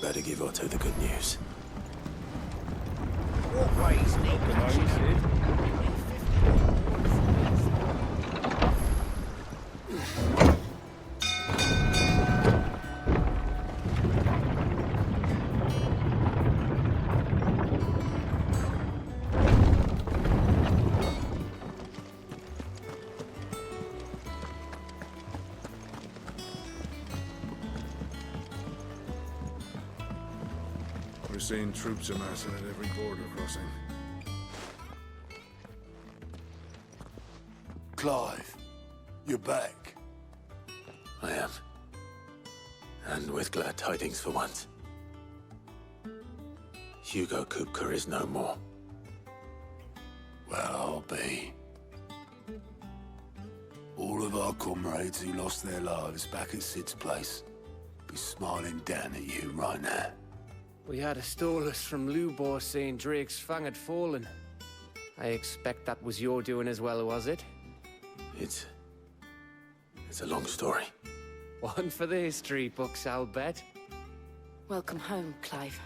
better give Otto the good news. Walkways need patching up. We're seeing troops amassing at every border crossing. Clive, you're back. I am. And with glad tidings for once. Hugo Kupka is no more. Well, I'll be. All of our comrades who lost their lives back at Sid's place be smiling down at you right now. We had a stolus from Lubor saying Drake's fang had fallen. I expect that was your doing as well, was it? It's a long story. One for the history books, I'll bet. Welcome home, Clive.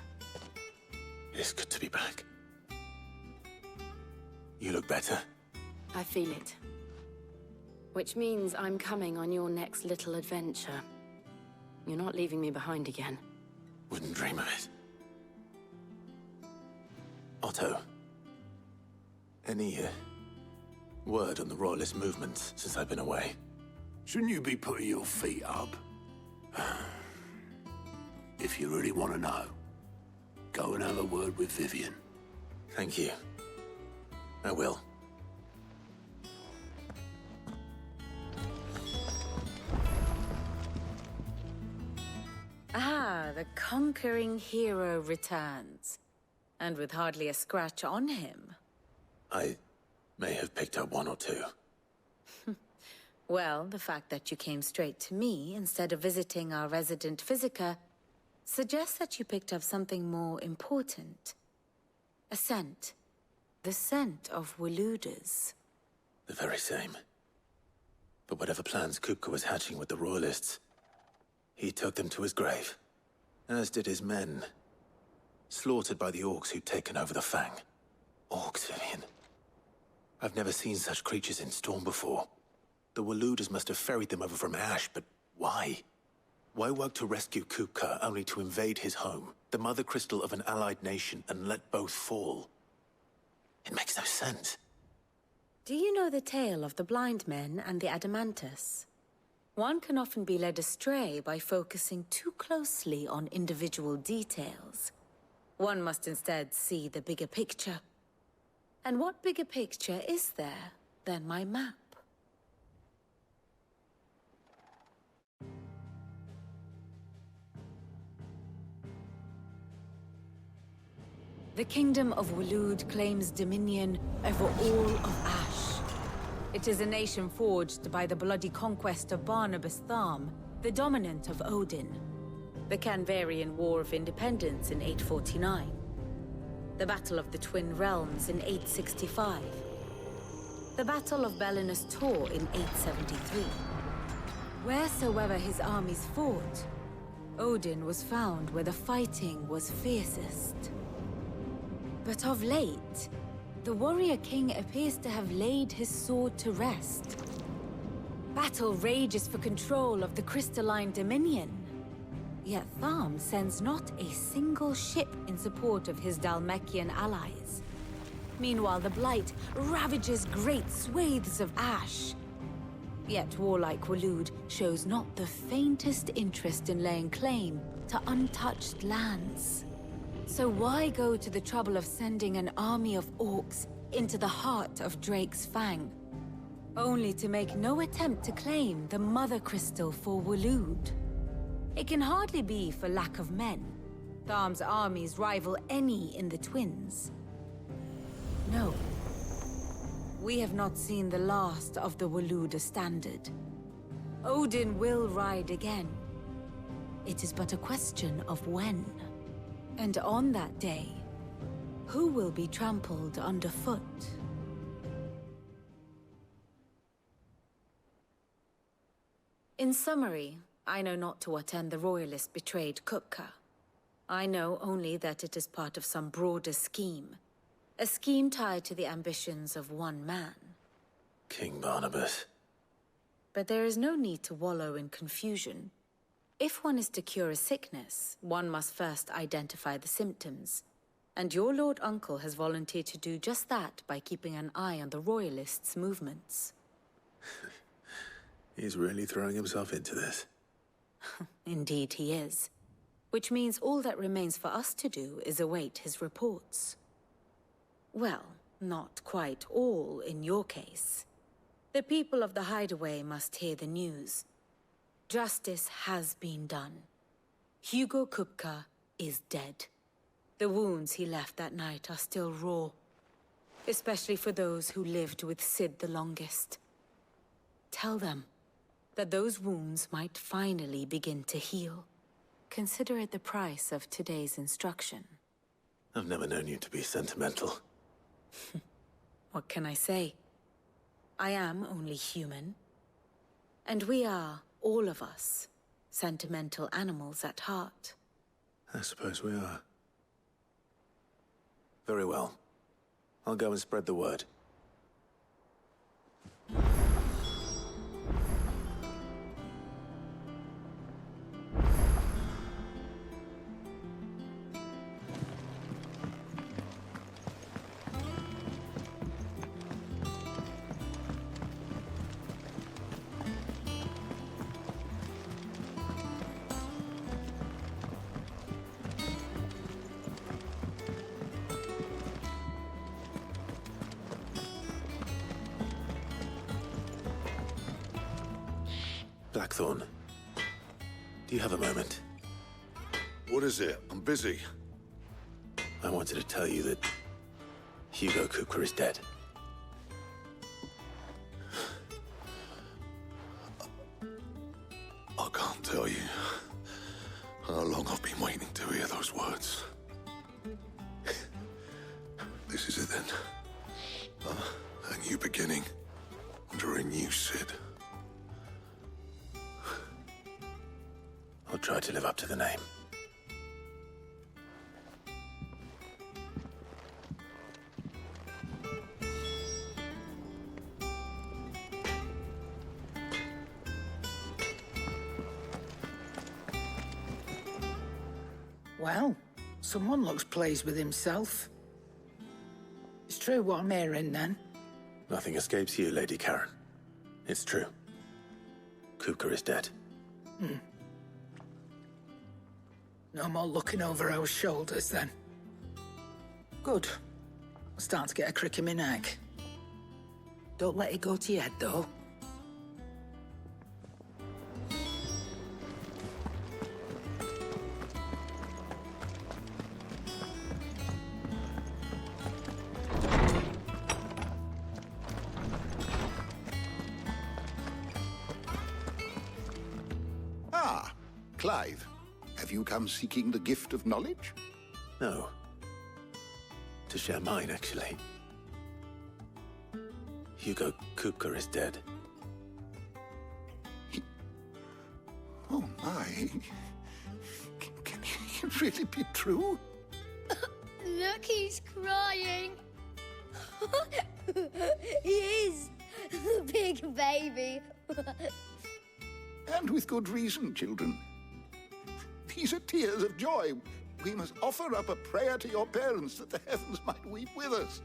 It's good to be back. You look better. I feel it. Which means I'm coming on your next little adventure. You're not leaving me behind again. Wouldn't dream of it. Otto, any word on the Royalist movement since I've been away? Shouldn't you be putting your feet up? If you really want to know, go and have a word with Vivian. Thank you. I will. Ah, the conquering hero returns. And with hardly a scratch on him. I may have picked up one or two. Well, the fact that you came straight to me instead of visiting our resident physiker suggests that you picked up something more important. A scent. The scent of Waludas. The very same. But whatever plans Kupka was hatching with the Royalists, he took them to his grave. As did his men. Slaughtered by the orcs who'd taken over the Fang. Orcs, Vivian. I've never seen such creatures in Storm before. The Waludas must have ferried them over from Ash, but why? Why work to rescue Kupka only to invade his home, the mother crystal of an allied nation, and let both fall? It makes no sense. Do you know the tale of the blind men and the Adamantus? One can often be led astray by focusing too closely on individual details. One must instead see the bigger picture. And what bigger picture is there than my map? The Kingdom of Waloed claims dominion over all of Ash. It is a nation forged by the bloody conquest of Barnabas Tharm, the dominant of Odin. The Canvarian War of Independence in 849. The Battle of the Twin Realms in 865. The Battle of Belinus Tor in 873. Wheresoever his armies fought, Odin was found where the fighting was fiercest. But of late, the warrior king appears to have laid his sword to rest. Battle rages for control of the crystalline dominion. Yet Tharm sends not a single ship in support of his Dhalmekian allies. Meanwhile, the Blight ravages great swathes of Ash. Yet warlike Waloed shows not the faintest interest in laying claim to untouched lands. So why go to the trouble of sending an army of orcs into the heart of Drake's Fang, only to make no attempt to claim the Mother Crystal for Waloed? It can hardly be for lack of men. Tharm's armies rival any in the Twins. No. We have not seen the last of the Waluda standard. Odin will ride again. It is but a question of when. And on that day, who will be trampled underfoot? In summary, I know not to what end the Royalists betrayed Kupka. I know only that it is part of some broader scheme. A scheme tied to the ambitions of one man. King Barnabas. But there is no need to wallow in confusion. If one is to cure a sickness, one must first identify the symptoms. And your Lord Uncle has volunteered to do just that by keeping an eye on the Royalists' movements. He's really throwing himself into this. Indeed he is. Which means all that remains for us to do is await his reports. Well, not quite all in your case. The people of the Hideaway must hear the news. Justice has been done. Hugo Kupka is dead. The wounds he left that night are still raw. Especially for those who lived with Sid the longest. Tell them that those wounds might finally begin to heal. Consider it the price of today's instruction. I've never known you to be sentimental. What can I say? I am only human. And we are, all of us, sentimental animals at heart. I suppose we are. Very well. I'll go and spread the word. Blackthorn, do you have a moment? What is it? I'm busy. I wanted to tell you that Hugo Kupka is dead. I can't tell you how long I've been waiting to hear those words. This is it then. A new beginning under a new Sid. I'll try to live up to the name. Well, someone looks pleased with himself. It's true what I'm hearing, then. Nothing escapes you, Lady Karen. It's true. Kupka is dead. No more looking over our shoulders, then. Good. I'm starting to get a crick in my neck. Don't let it go to your head, though. Ah, Clive. Have you come seeking the gift of knowledge? No. To share mine, actually. Hugo Kupka is dead. Oh, my. Can it really be true? Look, he's crying. He is. Big baby. And with good reason, children. These are tears of joy. We must offer up a prayer to your parents that the heavens might weep with us.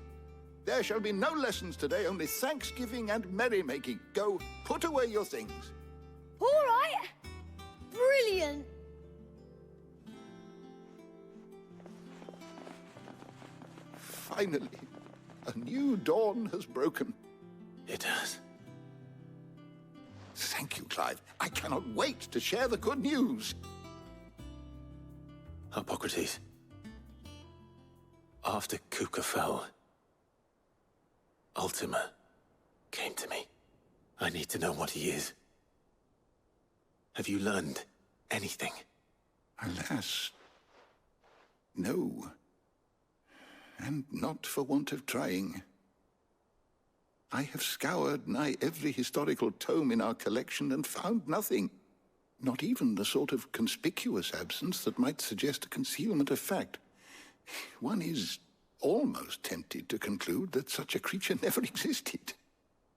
There shall be no lessons today, only thanksgiving and merrymaking. Go, put away your things. All right. Brilliant. Finally, a new dawn has broken. It has. Thank you, Clive. I cannot wait to share the good news. Hippocrates. After Kupka fell, Ultima came to me. I need to know what he is. Have you learned anything? Alas, no. And not for want of trying. I have scoured nigh every historical tome in our collection and found nothing. Not even the sort of conspicuous absence that might suggest a concealment of fact. One is almost tempted to conclude that such a creature never existed.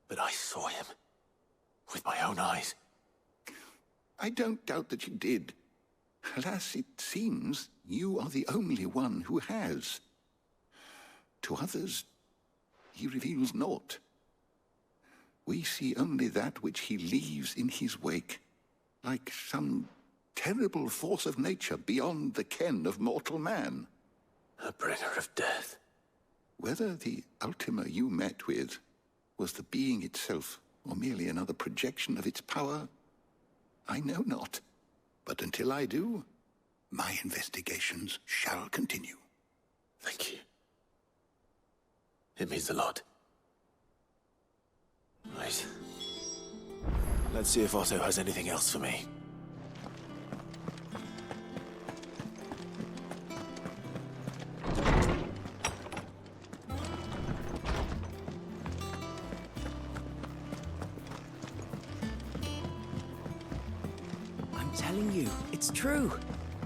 But I saw him. With my own eyes. I don't doubt that you did. Alas, it seems you are the only one who has. To others, he reveals naught. We see only that which he leaves in his wake, like some terrible force of nature beyond the ken of mortal man. A bringer of death. Whether the Ultima you met with was the being itself, or merely another projection of its power, I know not. But until I do, my investigations shall continue. Thank you. It means a lot. Right. Let's see if Otto has anything else for me. I'm telling you, it's true.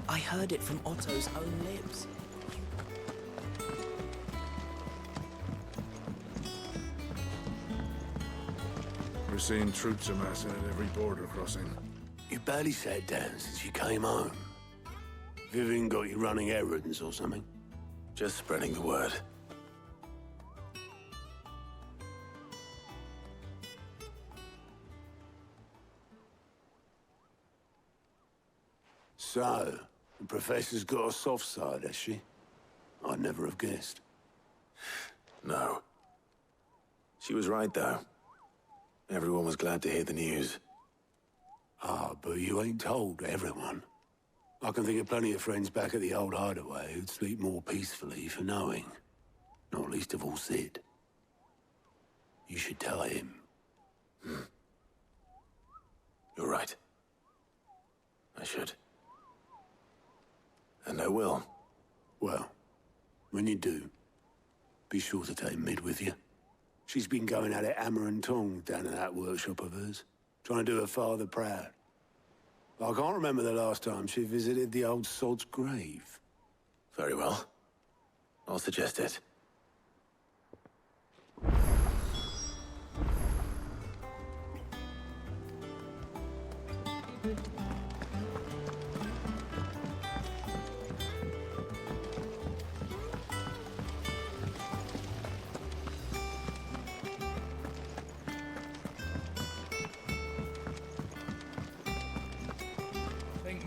I heard it from Otto's own lips. We're seeing troops amassing at every border crossing. You barely sat down since you came home. Vivian got you running errands or something? Just spreading the word. So, the Professor's got a soft side, has she? I'd never have guessed. No. She was right, though. Everyone was glad to hear the news. Ah, but you ain't told everyone. I can think of plenty of friends back at the old hideaway who'd sleep more peacefully for knowing. Not least of all Sid. You should tell him. You're right. I should. And I will. Well, when you do, be sure to take Mid with you. She's been going at it hammer and tongs down in that workshop of hers, trying to do her father proud. I can't remember the last time she visited the old sod's grave. Very well. I'll suggest it.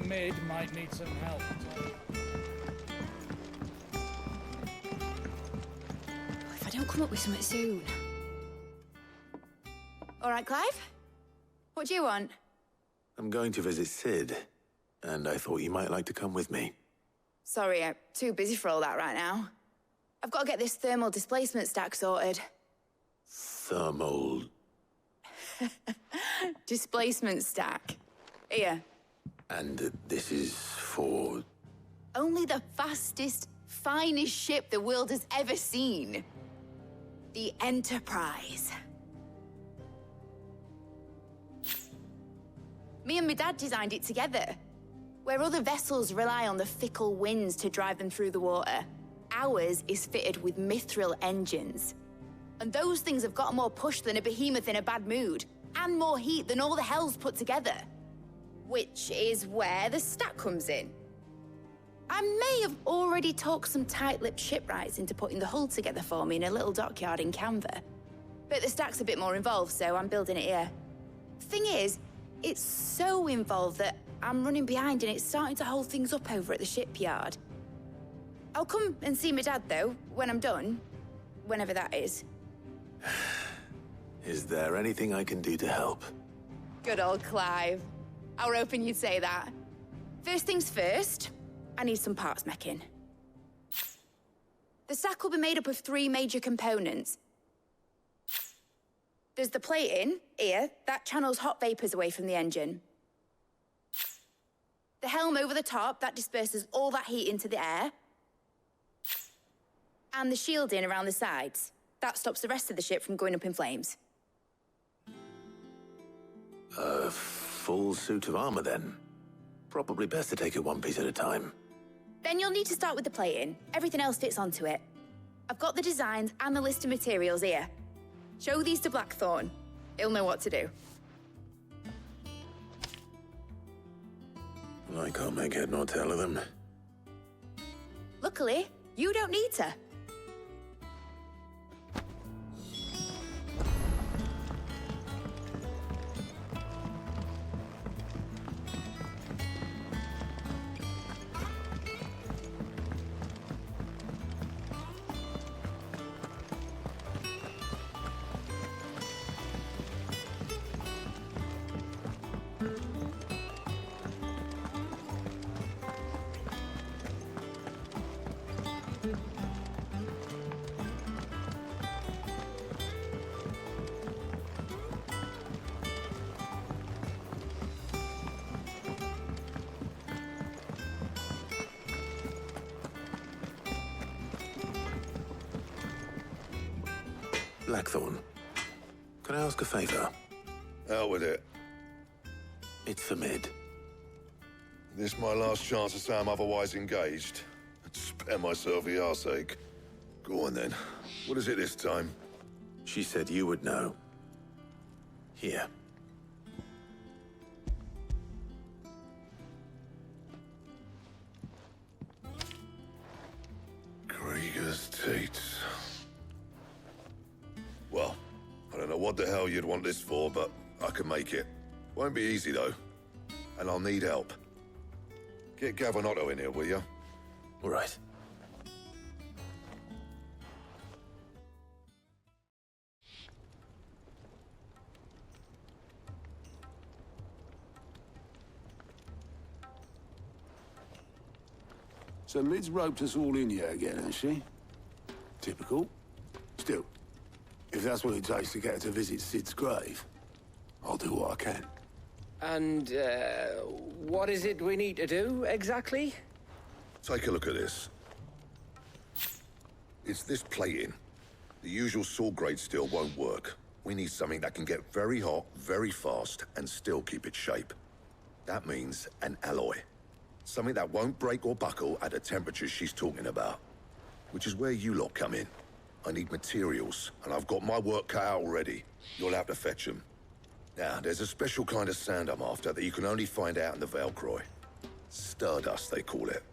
Mid might need some help. If I don't come up with something soon. All right, Clive? What do you want? I'm going to visit Sid, and I thought you might like to come with me. Sorry, I'm too busy for all that right now. I've got to get this thermal displacement stack sorted. Thermal... Displacement stack. Here. And this is for... Only the fastest, finest ship the world has ever seen. The Enterprise. Me and my dad designed it together. Where other vessels rely on the fickle winds to drive them through the water, ours is fitted with Mythril engines. And those things have got more push than a behemoth in a bad mood, and more heat than all the hells put together. Which is where the stack comes in. I may have already talked some tight-lipped shipwrights into putting the hull together for me in a little dockyard in Canva. But the stack's a bit more involved, so I'm building it here. Thing is, it's so involved that I'm running behind and it's starting to hold things up over at the shipyard. I'll come and see my dad, though, when I'm done. Whenever that is. Is there anything I can do to help? Good old Clive. I were hoping you'd say that. First things first, I need some parts meching. The stack will be made up of 3 major components. There's the plating, here, that channels hot vapors away from the engine. The helm over the top, that disperses all that heat into the air. And the shielding around the sides. That stops the rest of the ship from going up in flames. A full suit of armor, then? Probably best to take it one piece at a time. Then you'll need to start with the plating. Everything else fits onto it. I've got the designs and the list of materials here. Show these to Blackthorn. He'll know what to do. I can't make head nor tail of them. Luckily, you don't need to. Blackthorn, can I ask a favor? Out with it. It's for Mid. This my last chance to say I'm otherwise engaged. I'd spare myself the arseache. Go on then. What is it this time? She said you would know. Here. Krieger's Tates. Well, I don't know what the hell you'd want this for, but I can make it. Won't be easy, though. And I'll need help. Get Gavin Otto in here, will you? All right. So Mid's roped us all in here again, has she? Typical. Still, if that's what it takes to get her to visit Sid's grave, I'll do what I can. And, what is it we need to do, exactly? Take a look at this. It's this plating. The usual sword grade steel won't work. We need something that can get very hot, very fast, and still keep its shape. That means an alloy. Something that won't break or buckle at the temperatures she's talking about. Which is where you lot come in. I need materials, and I've got my work cut out already. You'll have to fetch them. Now, there's a special kind of sand I'm after that you can only find out in the Velcroy. Stardust, they call it.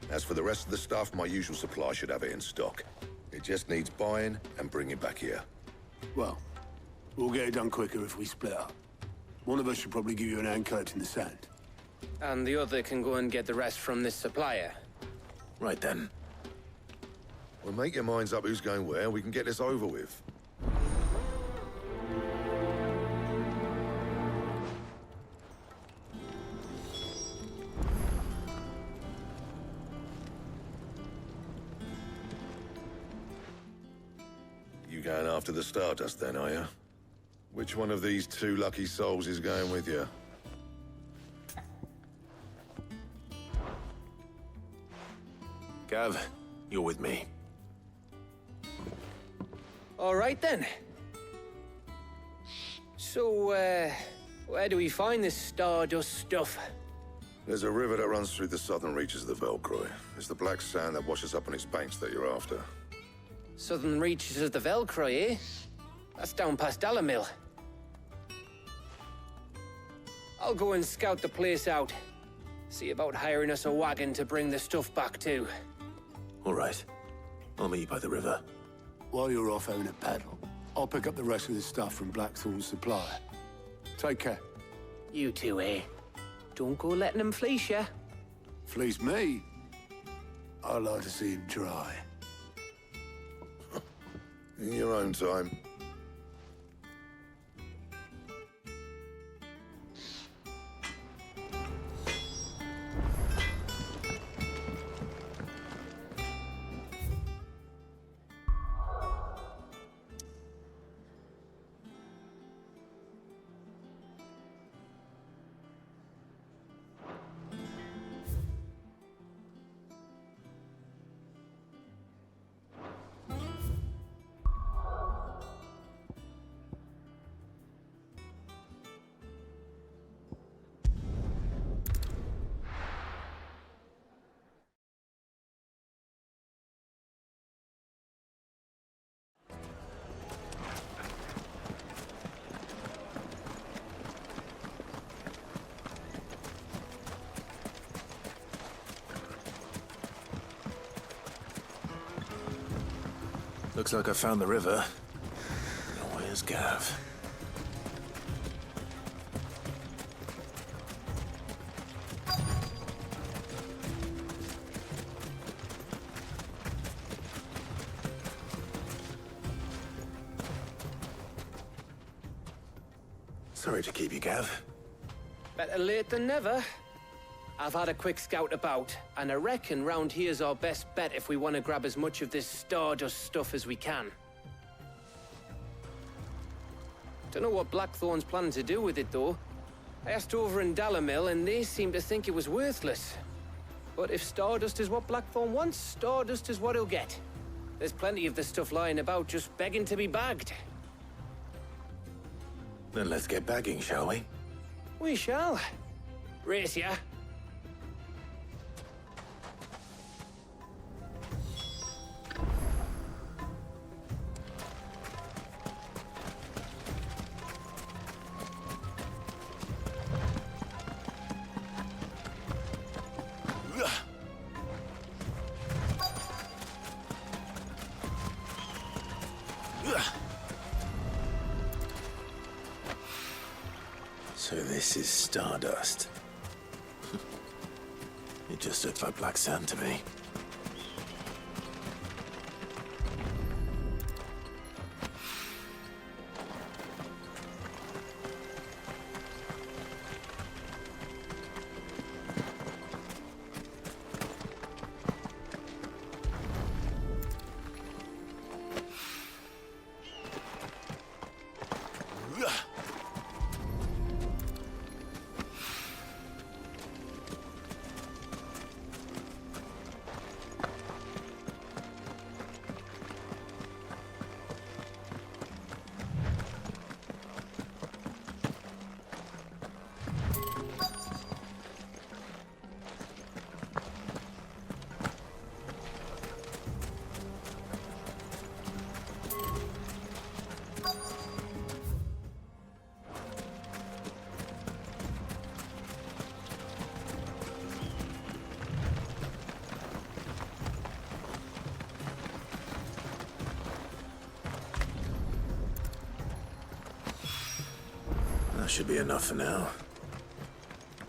As for the rest of the stuff, my usual supply should have it in stock. It just needs buying and bringing back here. Well, we'll get it done quicker if we split up. One of us should probably give you an hand collecting the sand. And the other can go and get the rest from this supplier. Right then. Well, make your minds up who's going where, and we can get this over with. You going after the Stardust then, are you? Which one of these two lucky souls is going with you? Gav, you're with me. All right, then. So, where do we find this Stardust stuff? There's a river that runs through the southern reaches of the Velcroy. It's the black sand that washes up on its banks that you're after. Southern reaches of the Velcroy, eh? That's down past Dalamil. I'll go and scout the place out. See about hiring us a wagon to bring the stuff back to. All right. I'll meet you by the river. While you're off having a paddle, I'll pick up the rest of the stuff from Blackthorn's supplier. Take care. You two, eh? Don't go letting him fleece ya. Fleece me? I'd like to see him try. In your own time. Looks like I found the river. Now where's Gav? Sorry to keep you, Gav. Better late than never. I've had a quick scout about, and I reckon round here's our best bet if we want to grab as much of this Stardust stuff as we can. Don't know what Blackthorn's planning to do with it, though. I asked over in Dalamil, and they seem to think it was worthless. But if Stardust is what Blackthorn wants, Stardust is what he'll get. There's plenty of this stuff lying about, just begging to be bagged. Then let's get bagging, shall we? We shall. Race ya. So this is Stardust. It just looked like black sand to me. That should be enough for now.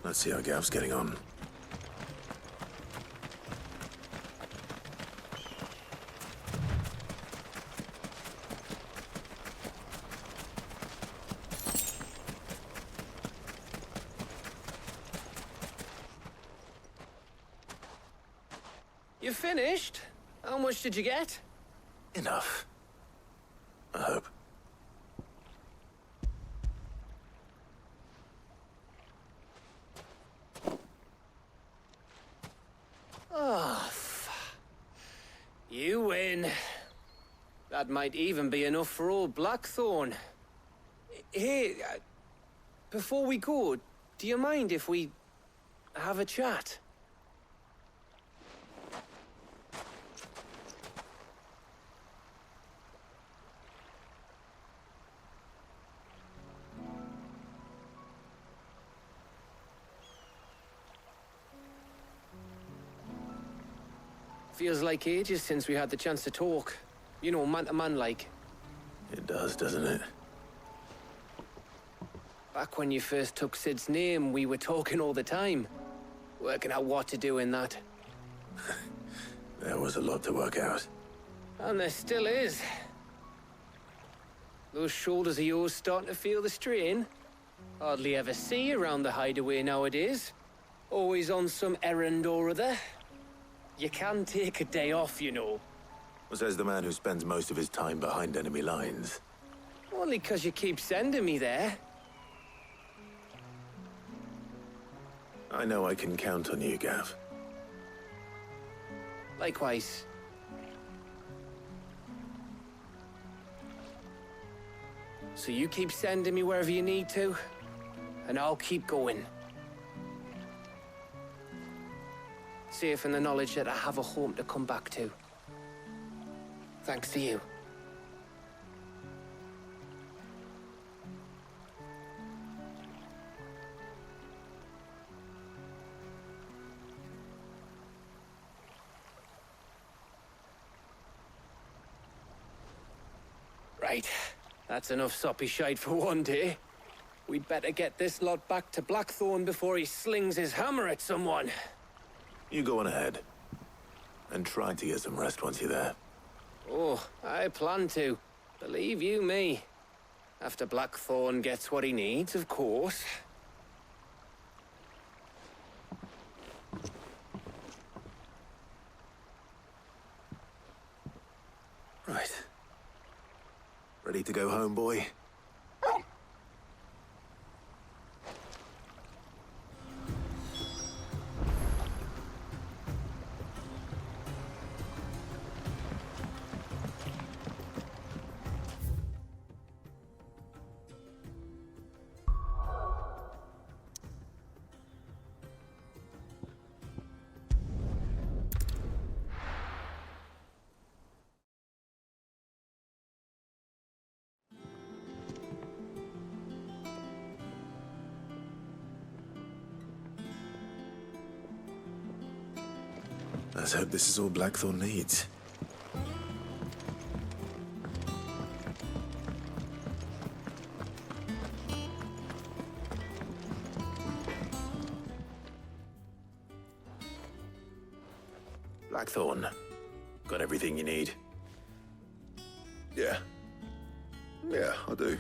Let's see how Gav's getting on. You finished? How much did you get? Enough. I hope. You win. That might even be enough for old Blackthorn. Hey, before we go, do you mind if we have a chat? Feels like ages since we had the chance to talk. You know, man to man like. It does, doesn't it? Back when you first took Sid's name, we were talking all the time. Working out what to do in that. There was a lot to work out. And there still is. Those shoulders of yours starting to feel the strain. Hardly ever see you around the hideaway nowadays. Always on some errand or other. You can take a day off, you know. Says the man who spends most of his time behind enemy lines. Only 'cause you keep sending me there. I know I can count on you, Gav. Likewise. So you keep sending me wherever you need to, and I'll keep going. Safe in the knowledge that I have a home to come back to. Thanks to you. Right. That's enough soppy shite for one day. We'd better get this lot back to Blackthorn before he slings his hammer at someone. You go on ahead. And try to get some rest once you're there. Oh, I plan to. Believe you me. After Blackthorn gets what he needs, of course. Right. Ready to go home, boy? Let's hope this is all Blackthorn needs. Blackthorn, got everything you need? Yeah. Yeah, I do.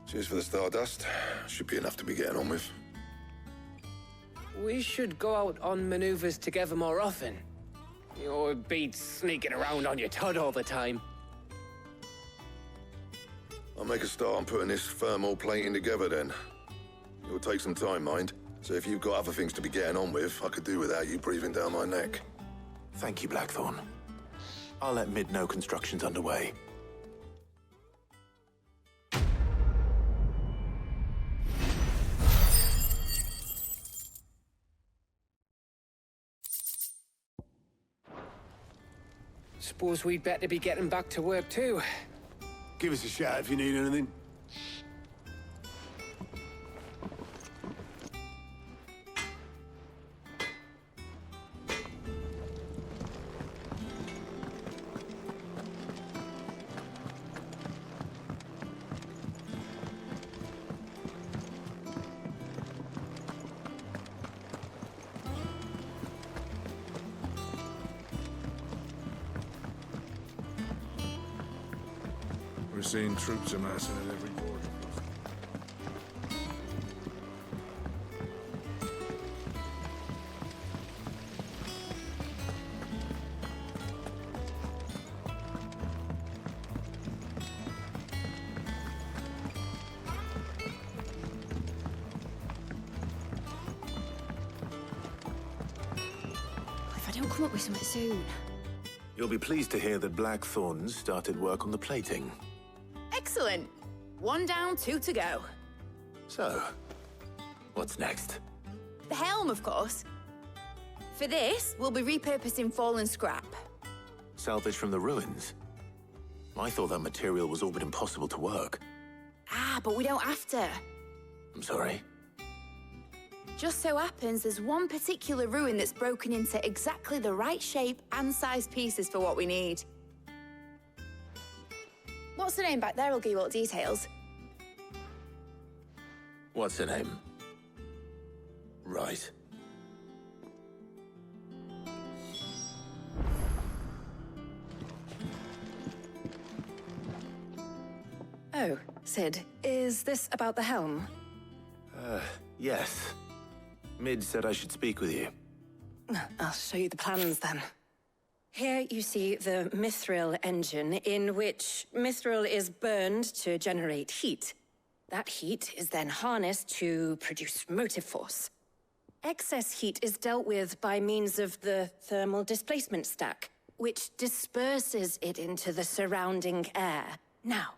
Cheers for the Stardust. Should be enough to be getting on with. We should go out on maneuvers together more often. You're beat sneaking around on your tud all the time. I'll make a start on putting this thermal plating together then. It'll take some time, mind. So if you've got other things to be getting on with, I could do without you breathing down my neck. Thank you, Blackthorn. I'll let Mid know construction's underway. Suppose we'd better be getting back to work too. Give us a shout if you need anything. We're seeing troops amassing at every border. If I don't come up with something soon. You'll be pleased to hear that Blackthorn started work on the plating. Excellent. 1 down, 2 to go. So, what's next? The helm, of course. For this, we'll be repurposing fallen scrap. Salvage from the ruins? I thought that material was all but impossible to work. Ah, but we don't have to. I'm sorry. Just so happens there's one particular ruin that's broken into exactly the right shape and size pieces for what we need. What's the name back there? I'll give you all the details. What's her name? Right. Oh, Sid, is this about the helm? Yes. Mid said I should speak with you. I'll show you the plans then. Here you see the Mythril engine, in which Mythril is burned to generate heat. That heat is then harnessed to produce motive force. Excess heat is dealt with by means of the thermal displacement stack, which disperses it into the surrounding air. Now,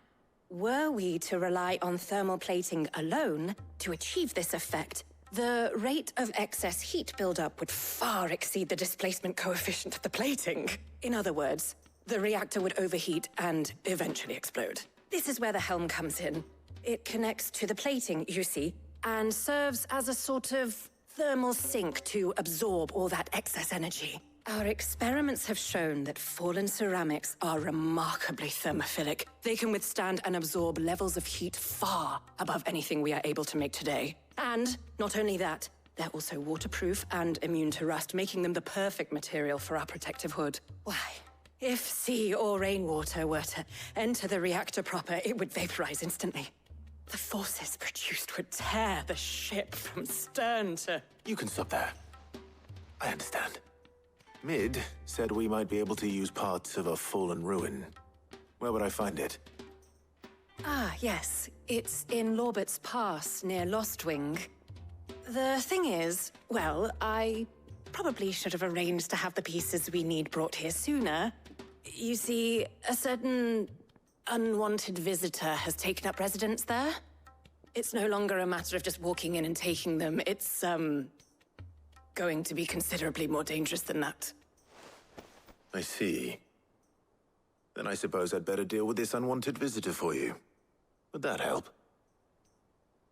were we to rely on thermal plating alone to achieve this effect, the rate of excess heat buildup would far exceed the displacement coefficient of the plating. In other words, the reactor would overheat and eventually explode. This is where the helm comes in. It connects to the plating, you see, and serves as a sort of thermal sink to absorb all that excess energy. Our experiments have shown that fallen ceramics are remarkably thermophilic. They can withstand and absorb levels of heat far above anything we are able to make today. And not only that, they're also waterproof and immune to rust, making them the perfect material for our protective hood. Why? If sea or rainwater were to enter the reactor proper, it would vaporize instantly. The forces produced would tear the ship from stern to... You can stop there. I understand. Mid said we might be able to use parts of a fallen ruin. Where would I find it? Ah, yes. It's in Lorbert's Pass, near Lostwing. The thing is, well, I probably should have arranged to have the pieces we need brought here sooner. You see, a certain unwanted visitor has taken up residence there. It's no longer a matter of just walking in and taking them. It's, going to be considerably more dangerous than that. I see. Then I suppose I'd better deal with this unwanted visitor for you. Would that help?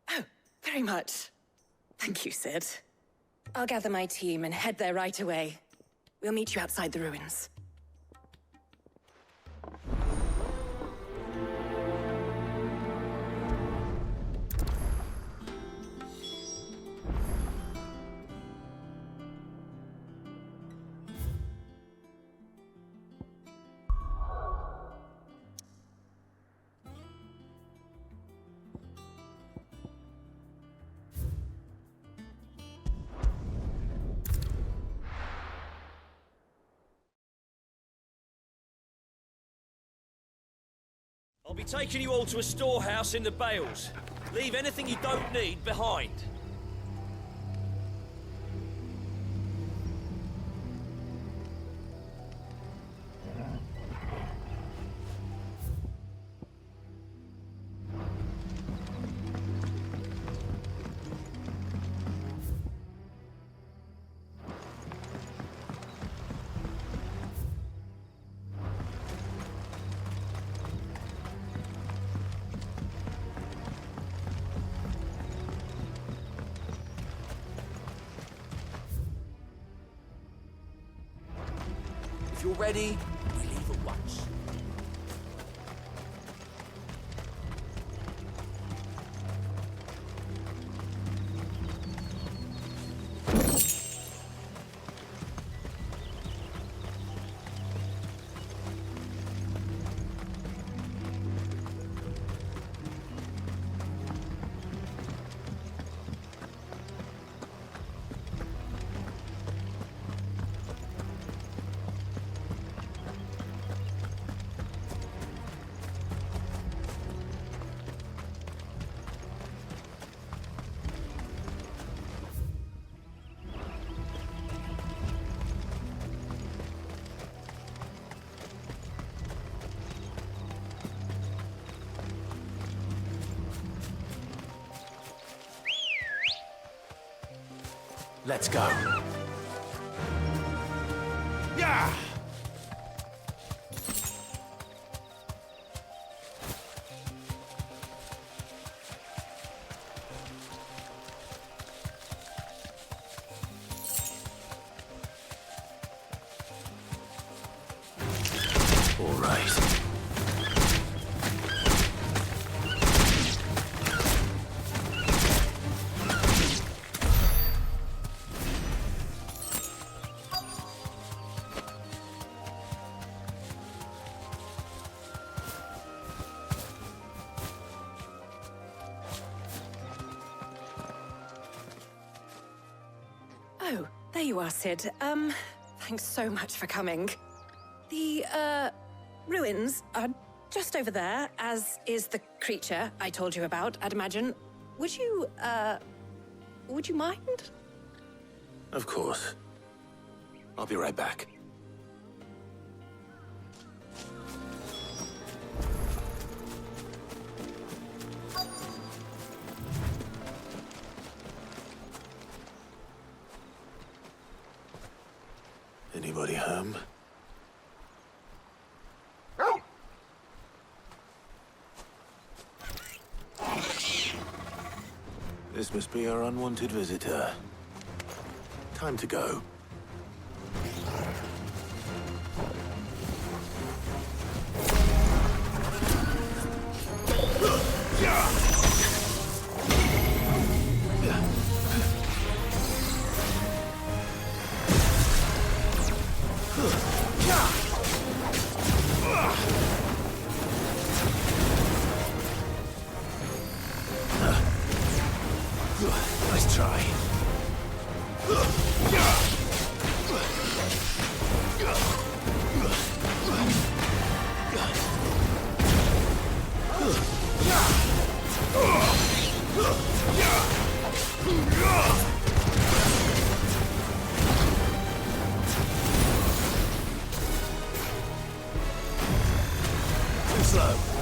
Oh, very much. Thank you, Sid. I'll gather my team and head there right away. We'll meet you outside the ruins. I'll be taking you all to a storehouse in the Bales. Leave anything you don't need behind. If you're ready, we leave at once. Let's go. Yeah! All right. Oh, there you are, Sid. Thanks so much for coming. The, ruins are just over there, as is the creature I told you about, I'd imagine. Would you mind? Of course. I'll be right back. Anybody home? This must be our unwanted visitor. Time to go. Too slow.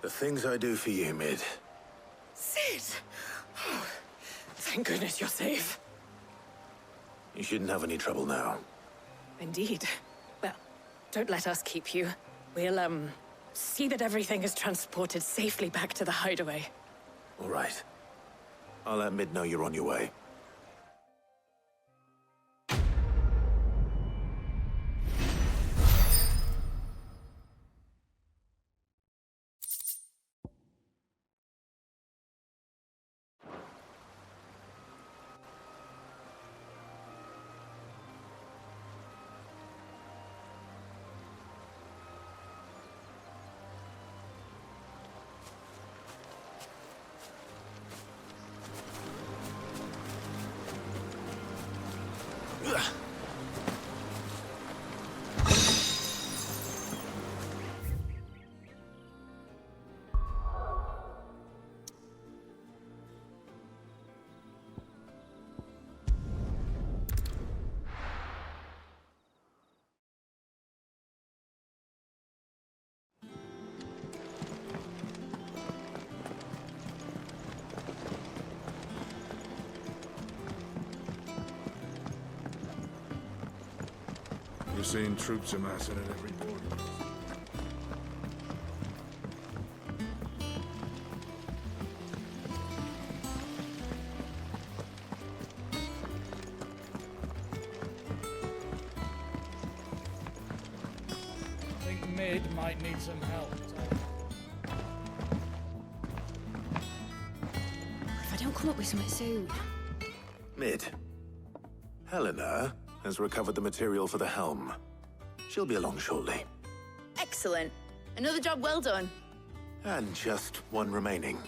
The things I do for you, Mid. Sid! Oh, thank goodness you're safe. You shouldn't have any trouble now. Indeed. Well, don't let us keep you. We'll, see that everything is transported safely back to the hideaway. All right. I'll let Mid know you're on your way. We're seeing troops amassing at every border. I think Mid might need some help. If I don't come up with something soon. Mid. Helena has recovered the material for the helm. She'll be along shortly. Excellent. Another job well done. And just one remaining.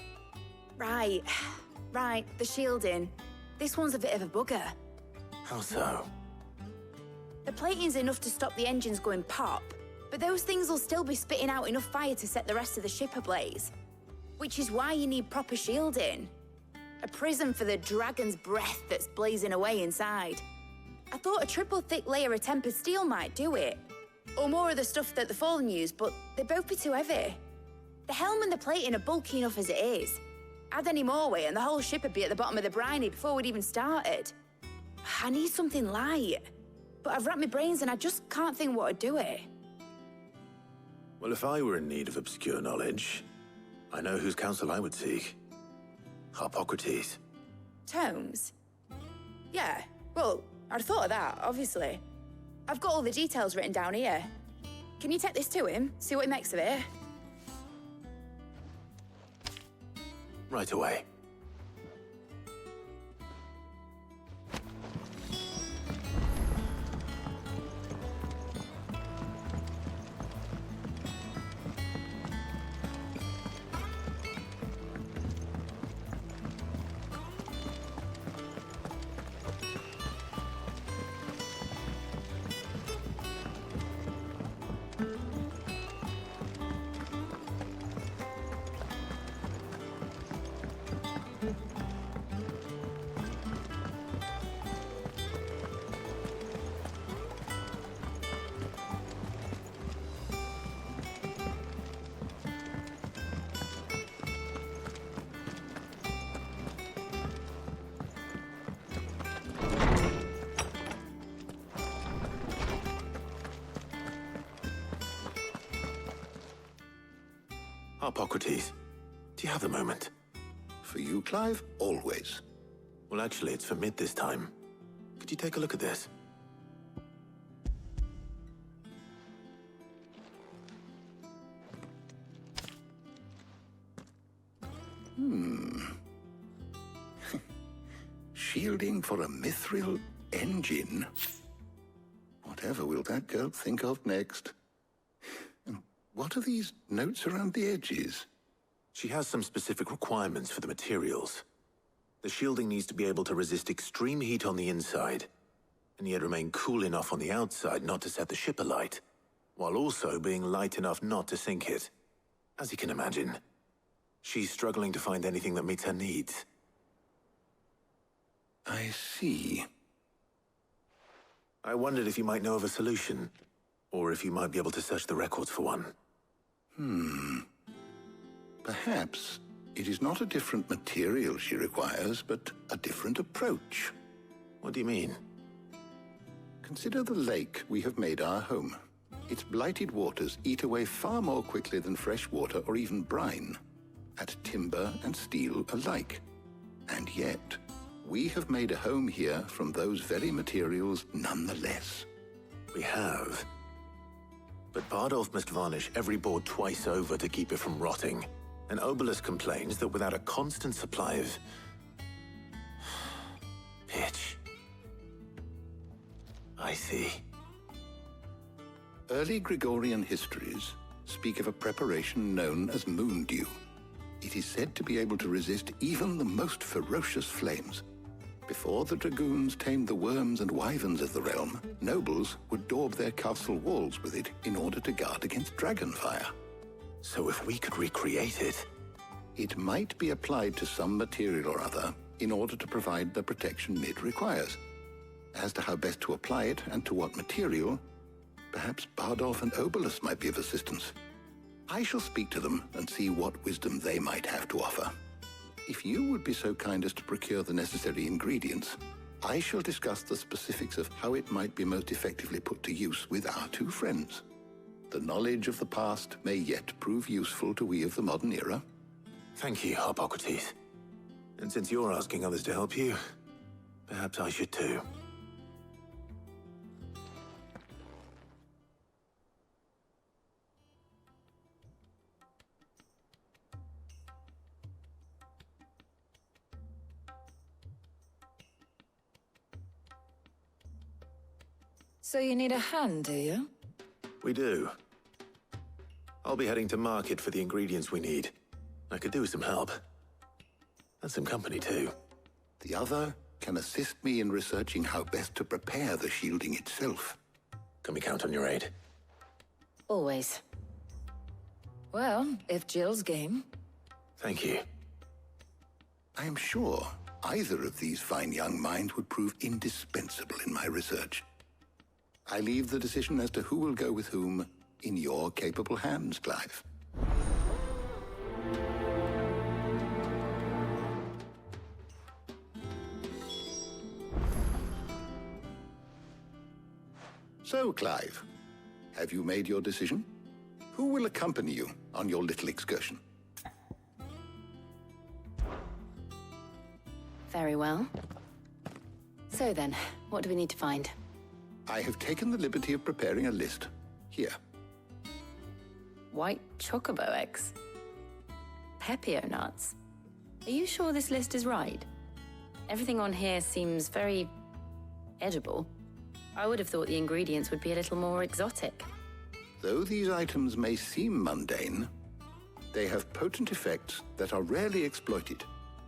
Right. Right, the shielding. This one's a bit of a bugger. How so? The plating's enough to stop the engines going pop, but those things will still be spitting out enough fire to set the rest of the ship ablaze. Which is why you need proper shielding. A prison for the dragon's breath that's blazing away inside. I thought a triple thick layer of tempered steel might do it. Or more of the stuff that the Fallen use, but they'd both be too heavy. The helm and the plating are bulky enough as it is. Add any more weight and the whole ship would be at the bottom of the briny before we'd even started. I need something light. But I've racked my brains and I just can't think what would do it. Well, if I were in need of obscure knowledge, I know whose counsel I would seek. Harpocrates. Tomes? Yeah, well, I'd thought of that, obviously. I've got all the details written down here. Can you take this to him, see what he makes of it? Right away. Harpocrates, do you have a moment? For you, Clive, always. Well, actually, it's for Mid this time. Could you take a look at this? Shielding for a Mythril engine. Whatever will that girl think of next? And what are these notes around the edges? She has some specific requirements for the materials. The shielding needs to be able to resist extreme heat on the inside, and yet remain cool enough on the outside not to set the ship alight, while also being light enough not to sink it. As you can imagine, she's struggling to find anything that meets her needs. I see. I wondered if you might know of a solution, or if you might be able to search the records for one. Perhaps it is not a different material she requires, but a different approach. What do you mean? Consider the lake we have made our home. Its blighted waters eat away far more quickly than fresh water or even brine, at timber and steel alike. And yet, we have made a home here from those very materials nonetheless. We have. But Bardolph must varnish every board twice over to keep it from rotting. And Obelus complains that without a constant supply of pitch. I see. Early Gregorian histories speak of a preparation known as moon dew. It is said to be able to resist even the most ferocious flames. Before the dragoons tamed the worms and wyverns of the realm, nobles would daub their castle walls with it in order to guard against dragonfire. So if we could recreate it... It might be applied to some material or other in order to provide the protection Mid requires. As to how best to apply it and to what material, perhaps Bardolph and Obelus might be of assistance. I shall speak to them and see what wisdom they might have to offer. If you would be so kind as to procure the necessary ingredients, I shall discuss the specifics of how it might be most effectively put to use with our two friends. The knowledge of the past may yet prove useful to we of the modern era. Thank you, Harpocrates. And since you're asking others to help you, perhaps I should too. So you need a hand, do you? We do. I'll be heading to market for the ingredients we need. I could do with some help. And some company, too. The other can assist me in researching how best to prepare the shielding itself. Can we count on your aid? Always. Well, if Jill's game. Thank you. I am sure either of these fine young minds would prove indispensable in my research. I leave the decision as to who will go with whom in your capable hands, Clive. So, Clive, have you made your decision? Who will accompany you on your little excursion? Very well. So then, what do we need to find? I have taken the liberty of preparing a list. Here. White chocobo eggs. Pepio nuts. Are you sure this list is right? Everything on here seems very edible. I would have thought the ingredients would be a little more exotic. Though these items may seem mundane, they have potent effects that are rarely exploited,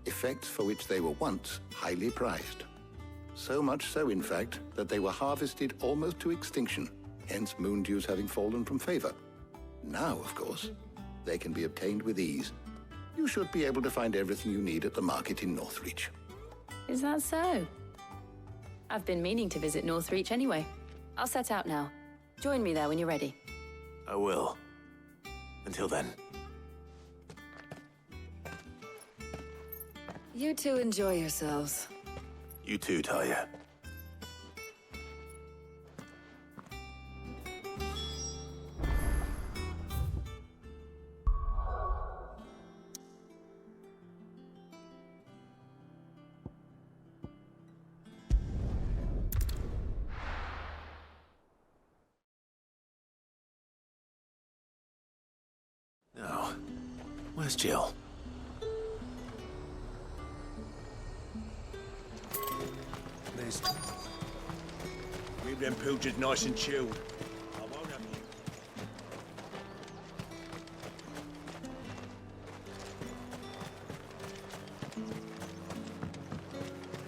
effects for which they were once highly prized. So much so, in fact, that they were harvested almost to extinction, hence moon dews having fallen from favor. Now, of course, they can be obtained with ease. You should be able to find everything you need at the market in Northreach. Is that so? I've been meaning to visit Northreach anyway. I'll set out now. Join me there when you're ready. I will. Until then. You two enjoy yourselves. You too, Talia. Where's Jill? There's... Keep them pilchards nice and chilled. I won't have you.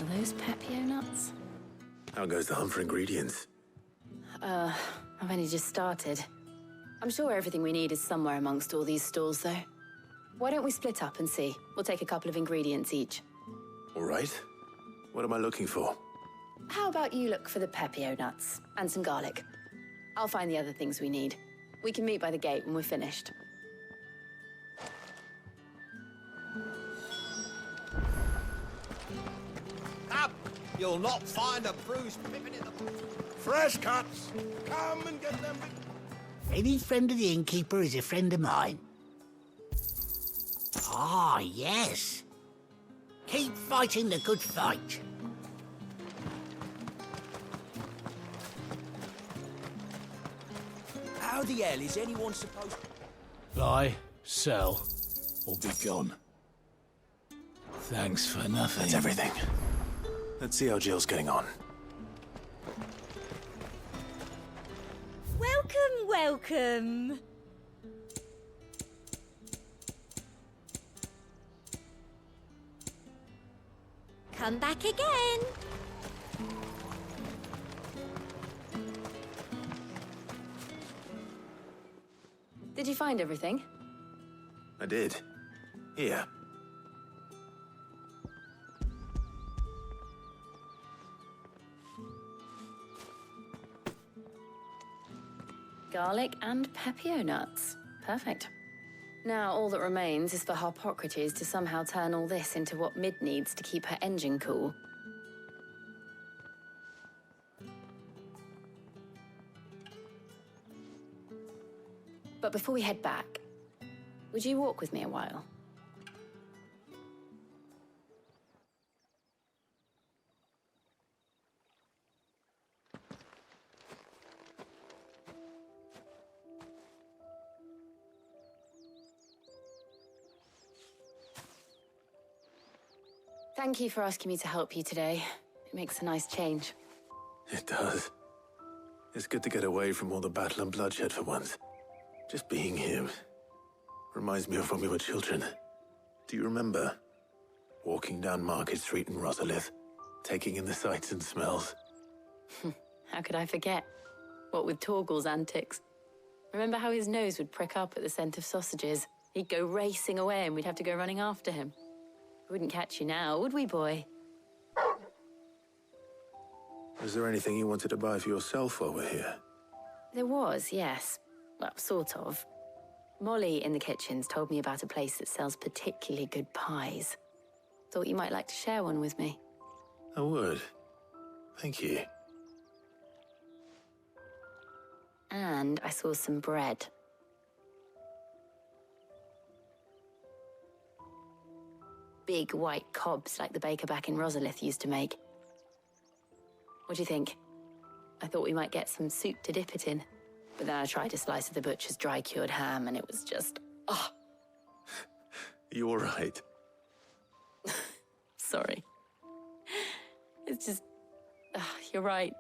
Are those pepio nuts? How goes the hunt for ingredients? I've only just started. I'm sure everything we need is somewhere amongst all these stalls, though. Why don't we split up and see? We'll take a couple of ingredients each. All right. What am I looking for? How about you look for the pepio nuts and some garlic? I'll find the other things we need. We can meet by the gate when we're finished. Up! You'll not find a bruised pippin in the... Fresh cuts! Come and get them. Any friend of the innkeeper is a friend of mine. Ah, yes. Keep fighting the good fight. How the hell is anyone supposed to... Buy, sell, or be gone. Thanks for nothing. That's everything. Let's see how Jill's getting on. Welcome, welcome. Come back again. Did you find everything? I did. Here. Garlic and pepio nuts. Perfect. Now all that remains is for Harpocrates to somehow turn all this into what Mid needs to keep her engine cool. But before we head back, would you walk with me a while? Thank you for asking me to help you today. It makes a nice change. It does. It's good to get away from all the battle and bloodshed for once. Just being here reminds me of when we were children. Do you remember? Walking down Market Street in Rosalith, taking in the sights and smells. How could I forget? What with Torgal's antics. Remember how his nose would prick up at the scent of sausages? He'd go racing away and we'd have to go running after him. We wouldn't catch you now, would we, boy? Was there anything you wanted to buy for yourself while we're here? There was, yes. Well, sort of. Molly in the kitchens told me about a place that sells particularly good pies. Thought you might like to share one with me. I would. Thank you. And I saw some bread. Big white cobs like the baker back in Rosalith used to make. What do you think? I thought we might get some soup to dip it in. But then I tried a slice of the butcher's dry-cured ham and it was just... oh! You all right? Sorry. It's just... you're right.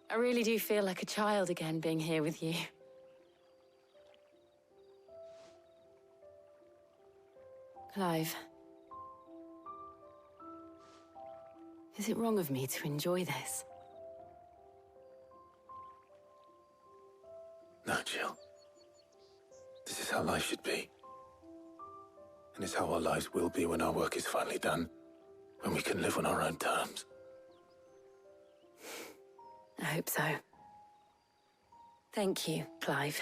I really do feel like a child again being here with you. Clive. Is it wrong of me to enjoy this? No, Jill. This is how life should be. And it's how our lives will be when our work is finally done. When we can live on our own terms. I hope so. Thank you, Clive.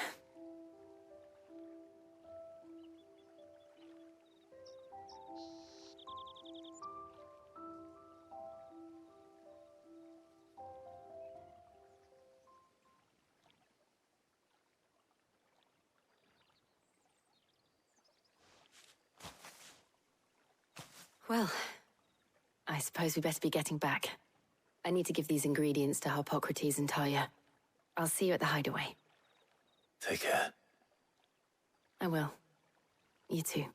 Well, I suppose we better be getting back. I need to give these ingredients to Harpocrates and Talia. I'll see you at the hideaway. Take care. I will. You too.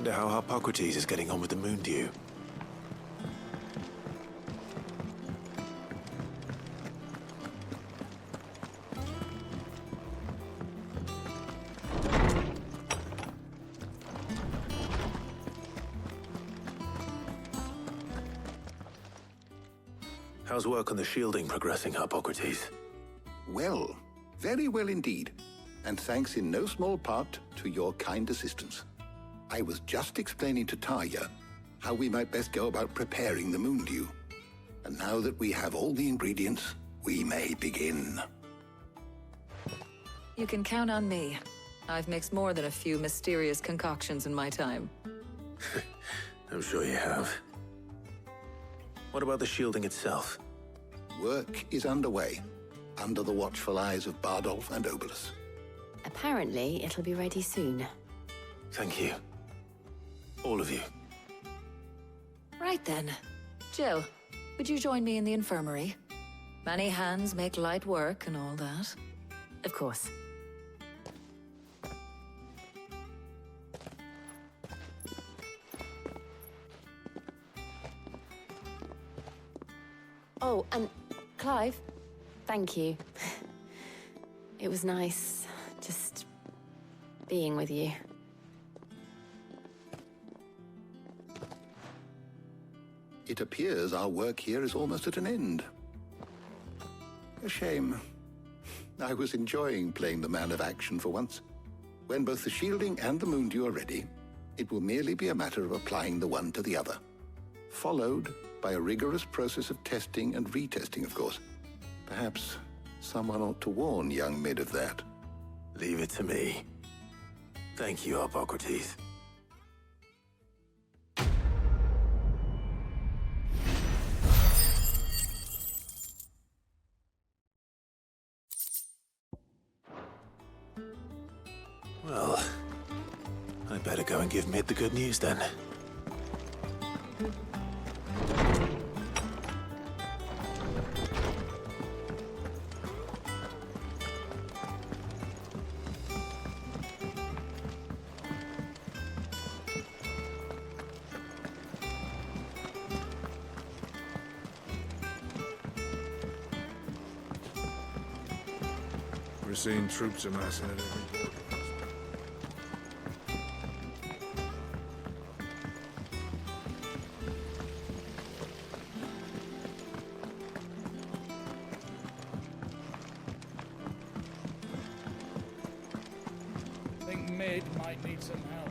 wonder how Harpocrates is getting on with the moon dew. How's work on the shielding progressing, Harpocrates? Well, very well indeed. And thanks in no small part to your kind assistance. I was just explaining to Tarja how we might best go about preparing the moon dew. And now that we have all the ingredients, we may begin. You can count on me. I've mixed more than a few mysterious concoctions in my time. I'm sure you have. What about the shielding itself? Work is underway, under the watchful eyes of Bardolph and Obolus. Apparently, it'll be ready soon. Thank you. All of you. Right then. Jill, would you join me in the infirmary? Many hands make light work and all that. Of course. Oh, and Clive, thank you. It was nice just being with you. It appears our work here is almost at an end. A shame. I was enjoying playing the man of action for once. When both the shielding and the moon dew are ready, it will merely be a matter of applying the one to the other. Followed by a rigorous process of testing and retesting, of course. Perhaps someone ought to warn young Mid of that. Leave it to me. Thank you, Harpocrates. Well, I better go and give Mid the good news then. We're seeing troops amassing at every border. I think Mid might need some help.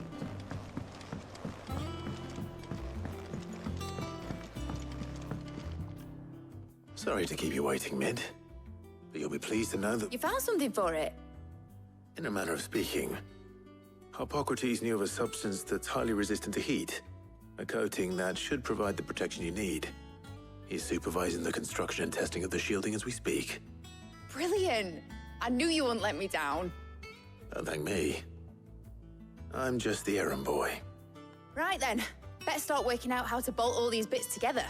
Sorry to keep you waiting, Mid. But you'll be pleased to know that, You found something for it? in a manner of speaking, Harpocrates knew of a substance that's highly resistant to heat. A coating that should provide the protection you need. He's supervising the construction and testing of the shielding as we speak. Brilliant! I knew you wouldn't let me down. Don't thank me. I'm just the errand boy. Right then, better start working out how to bolt all these bits together.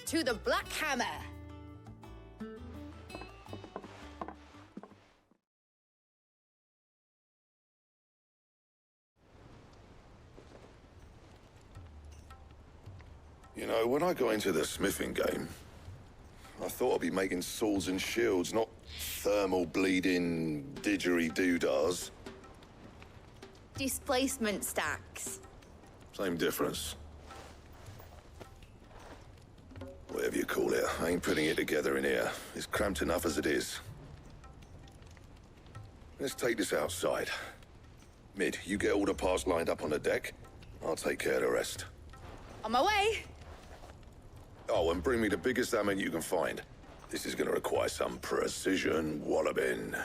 To the Black Hammer! You know, when I got into the smithing game, I thought I'd be making swords and shields, not thermal bleeding didgeridoo-dahs. Displacement stacks. Same difference. Whatever you call it, I ain't putting it together in here. It's cramped enough as it is. Let's take this outside. Mid, you get all the parts lined up on the deck. I'll take care of the rest. On my way! Oh, and bring me the biggest hammer you can find. This is gonna require some precision walloping.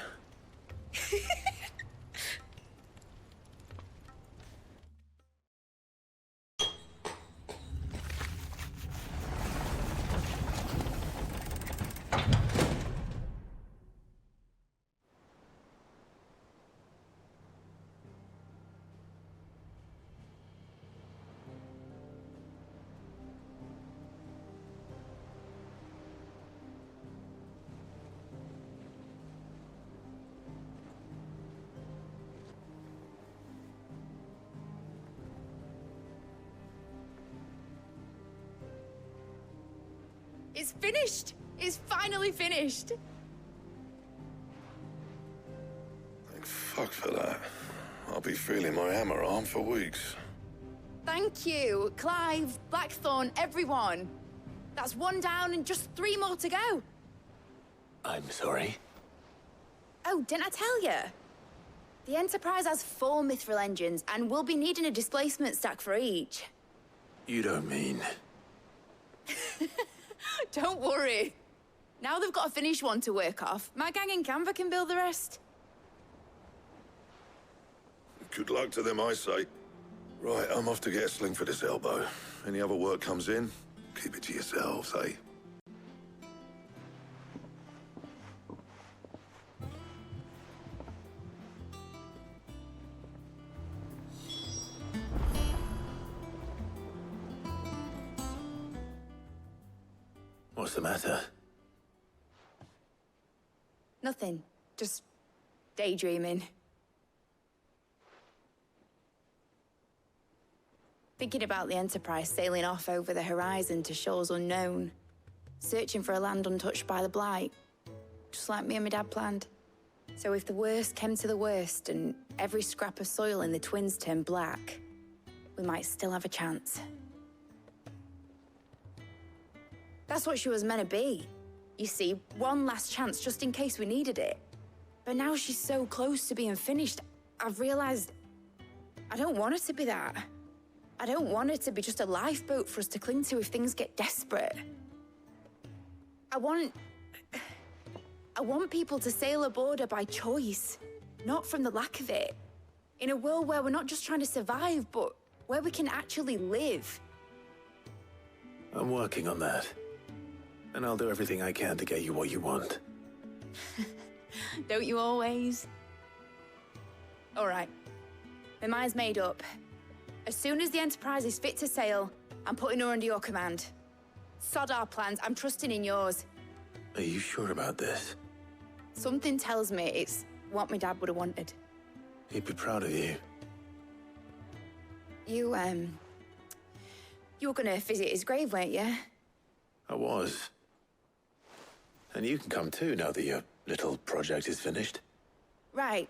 It's finished! It's finally finished! Thank fuck for that. I'll be feeling my hammer arm for weeks. Thank you, Clive, Blackthorn, everyone. That's one down and just 3 more to go. I'm sorry. Oh, didn't I tell you? The Enterprise has 4 Mythril engines, and we'll be needing a displacement stack for each. You don't mean... Don't worry. Now they've got a finished one to work off. My gang in Canva can build the rest. Good luck to them, I say. Right, I'm off to get a sling for this elbow. Any other work comes in, keep it to yourselves, eh? What's the matter? Nothing. Just daydreaming. Thinking about the Enterprise sailing off over the horizon to shores unknown, searching for a land untouched by the Blight, just like me and my dad planned. So if the worst came to the worst and every scrap of soil in the Twins turned black, we might still have a chance. That's what she was meant to be. You see, one last chance just in case we needed it. But now she's so close to being finished, I've realized I don't want her to be that. I don't want her to be just a lifeboat for us to cling to if things get desperate. I want people to sail aboard her by choice, not from the lack of it. In a world where we're not just trying to survive, but where we can actually live. I'm working on that. And I'll do everything I can to get you what you want. Don't you always? All right. My mind's made up. As soon as the Enterprise is fit to sail, I'm putting her under your command. Sod our plans, I'm trusting in yours. Are you sure about this? Something tells me it's what my dad would have wanted. He'd be proud of you. You were gonna visit his grave, weren't you? I was. And you can come too, now that your little project is finished. Right.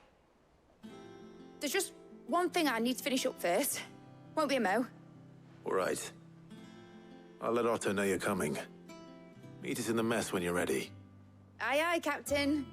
There's just one thing I need to finish up first. Won't be a mo. All right. I'll let Otto know you're coming. Meet us in the mess when you're ready. Aye, aye, Captain.